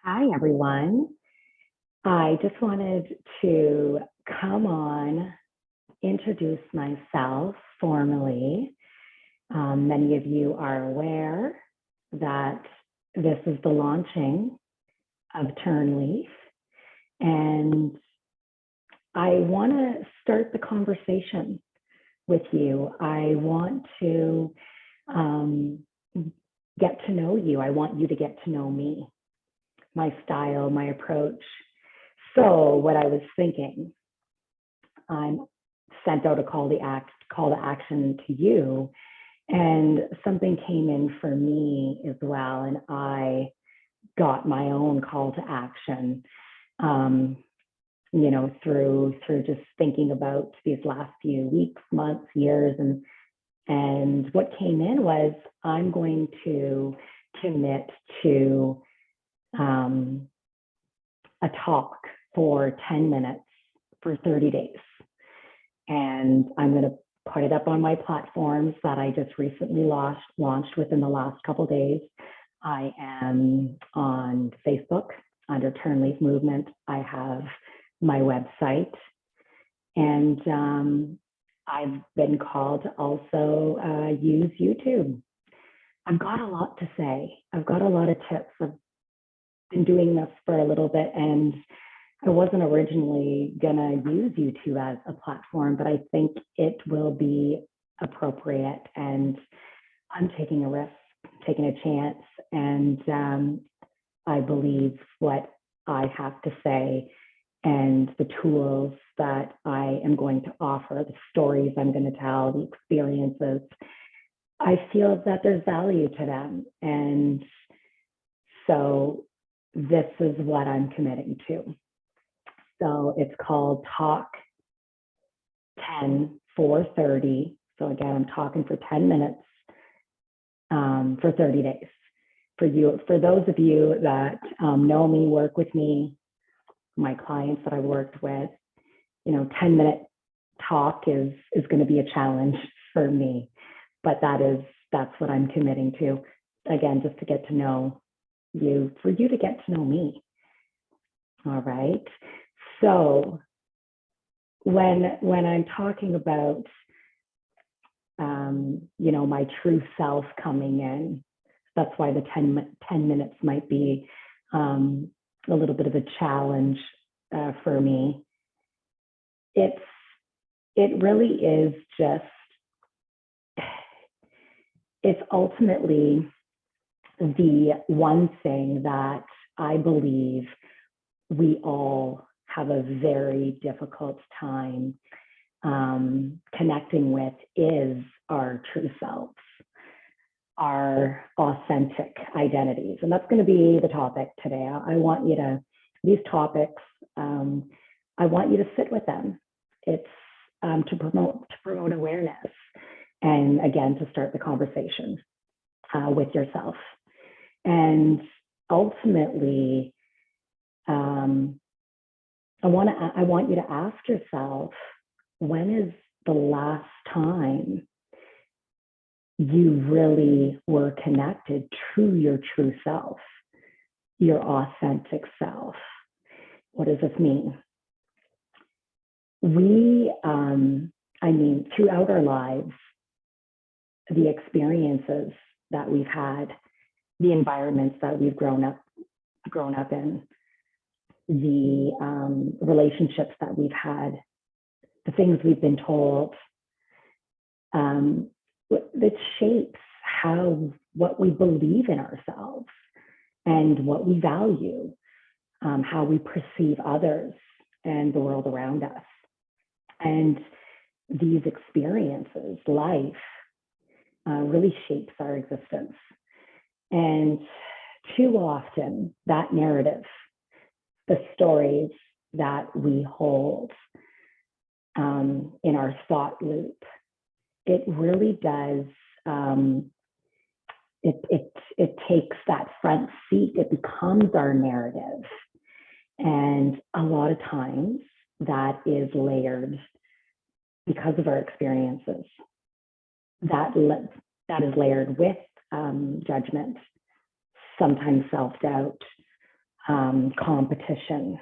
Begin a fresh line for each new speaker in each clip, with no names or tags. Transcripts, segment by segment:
Hi, everyone. I just wanted to come on, introduce myself formally. Many of you are aware that this is the launching of Turnleaf, and I want to start the conversation with you. I want to get to know you. I want you to get to know me, my style, my approach. So what I was thinking, I sent out a call to action to you, and something came in for me as well, and I got my own call to action. Through just thinking about these last few weeks, months, years, and what came in was I'm going to commit to a talk for 10 minutes for 30 days. And I'm going to put it up on my platforms that I just recently launched within the last couple of days. I am on Facebook under Turnleaf Movement. I have my website, and I've been called to also use YouTube. I've got a lot to say. I've got a lot of tips. I've been doing this for a little bit, and I wasn't originally gonna use YouTube as a platform, but I think it will be appropriate, and I'm taking a risk, taking a chance, and I believe what I have to say and the tools that I am going to offer, the stories I'm going to tell, the experiences, I feel that there's value to them. And so this is what I'm committing to. So it's called Talk 10 for 30. So again, I'm talking for 10 minutes for 30 days. For those of you that know me, work with me, my clients that I worked with, 10-minute talk is going to be a challenge for me, but that's what I'm committing to. Again, just to get to know you, for you to get to know me. All right. So when I'm talking about, my true self coming in, that's why the 10 minutes might be a little bit of a challenge for me. It really is just, it's ultimately the one thing that I believe we all have a very difficult time connecting with is our true selves, our authentic identities. And that's going to be the topic today. I want you to, these topics, I want you to sit with them. It's to promote awareness, and again, to start the conversation with yourself. And ultimately, I want you to ask yourself, when is the last time you really were connected to your true self, your authentic self? What does this mean? Throughout our lives, the experiences that we've had, the environments that we've grown up in, the relationships that we've had, the things we've been told, that shapes what we believe in ourselves and what we value, how we perceive others and the world around us. And these experiences, life, really shapes our existence. And too often, that narrative, the stories that we hold in our thought loop, it really does, it takes that front seat. It becomes our narrative. And a lot of times that is layered because of our experiences. That is layered with judgment, sometimes self-doubt, competition,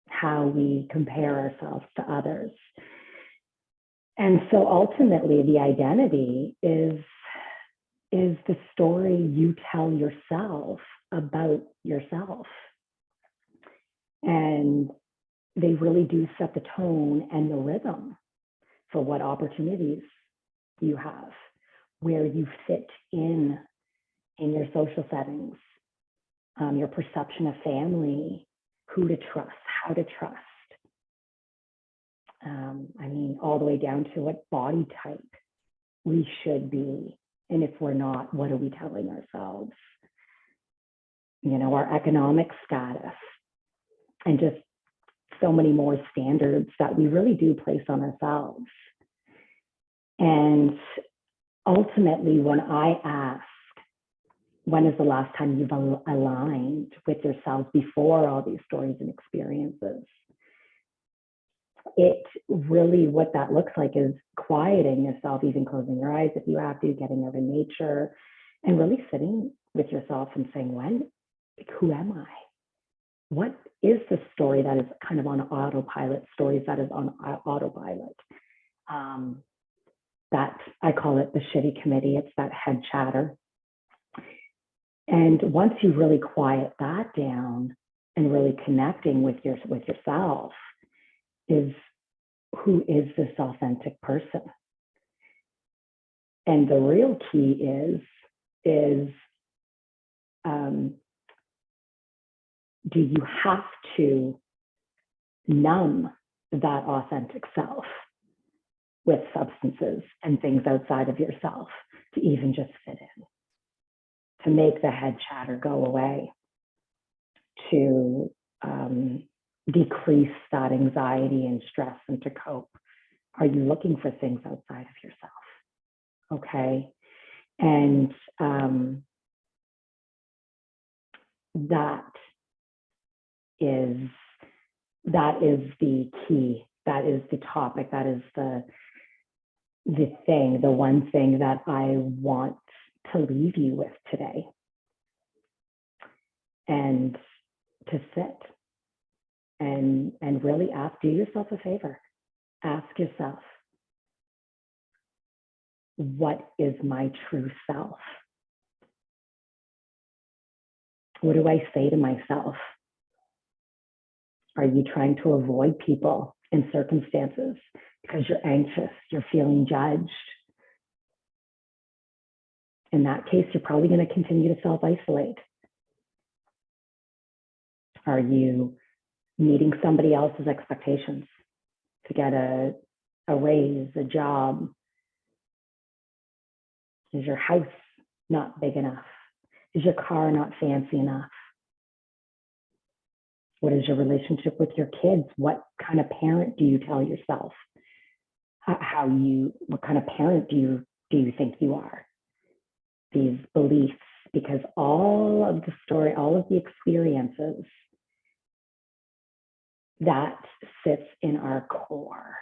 how we compare ourselves to others. And so ultimately, the identity is the story you tell yourself about yourself. And they really do set the tone and the rhythm for what opportunities you have, where you fit in your social settings, your perception of family, who to trust, how to trust. I mean, all the way down to what body type we should be. And if we're not, what are we telling ourselves? You know, our economic status, and just so many more standards that we really do place on ourselves. And ultimately, when I ask, when is the last time you've aligned with yourself before all these stories and experiences? It really, what that looks like is quieting yourself, even closing your eyes if you have to, getting out in nature, and really sitting with yourself and saying, who am I? What is the story that is kind of on autopilot, stories that is on autopilot? That I call it the shitty committee. It's that head chatter. And once you really quiet that down and really connecting with yourself, is who is this authentic person? And the real key is do you have to numb that authentic self with substances and things outside of yourself to even just fit in, to make the head chatter go away, to decrease that anxiety and stress and to cope? Are you looking for things outside of yourself? Okay. And that is the key. That is the topic. That is the one thing that I want to leave you with today. And to sit and really do yourself a favor. Ask yourself, what is my true self? What do I say to myself? Are you trying to avoid people and circumstances because you're anxious, you're feeling judged? In that case, you're probably going to continue to self-isolate. Are you meeting somebody else's expectations to get a raise, a job? Is your house not big enough? Is your car not fancy enough? What is your relationship with your kids? What kind of parent do you tell yourself? What kind of parent do you think you are? These beliefs, because all of the story, all of the experiences, that sits in our core.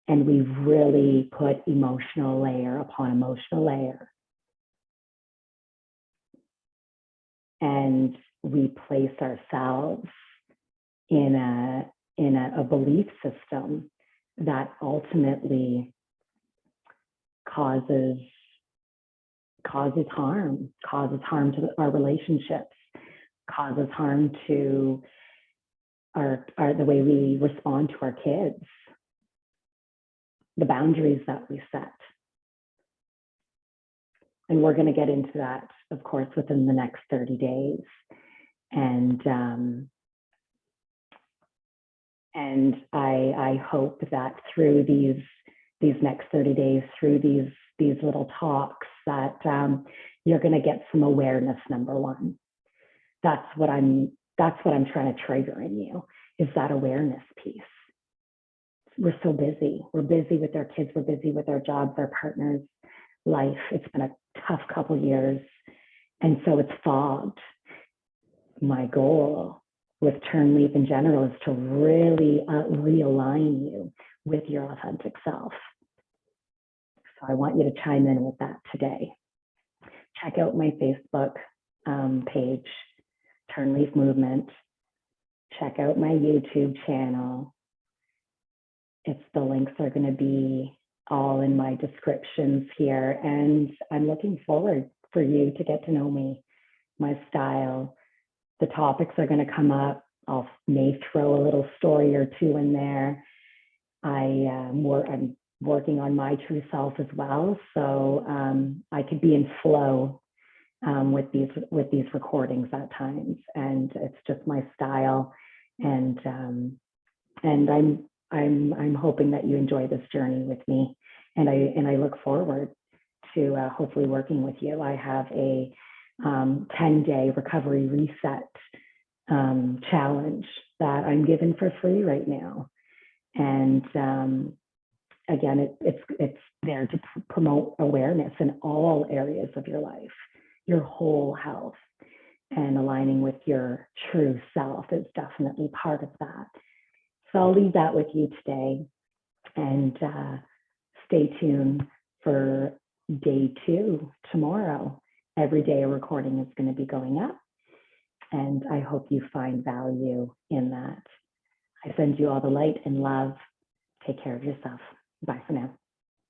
And we really put emotional layer upon emotional layer. And we place ourselves in a belief system that ultimately causes harm to our relationships, causes harm to the way we respond to our kids, the boundaries that we set. And we're going to get into that, of course, within the next 30 days. And I hope that through these next 30 days, through these little talks, that you're going to get some awareness. Number one, that's what I'm trying to trigger in you, is that awareness piece. We're so busy. We're busy with our kids. We're busy with our jobs, our partners, life. It's been a tough couple of years. And so it's fogged. My goal with Turn Leap in general is to really realign you with your authentic self. So I want you to chime in with that today. Check out my Facebook page, Turn Leaf Movement. Check out my YouTube channel. The links are going to be all in my descriptions here. And I'm looking forward for you to get to know me, my style. The topics are going to come up. May throw a little story or two in there. I'm working on my true self as well. So I could be in flow with these recordings at times. And it's just my style. And I'm hoping that you enjoy this journey with me, and I look forward to hopefully working with you. I have a 10-day recovery reset challenge that I'm giving for free right now, and again, it's there to promote awareness in all areas of your life, your whole health, and aligning with your true self is definitely part of that. So I'll leave that with you today, and stay tuned for day 2 tomorrow. Every day a recording is going to be going up, and I hope you find value in that. I send you all the light and love. Take care of yourself. Bye for now.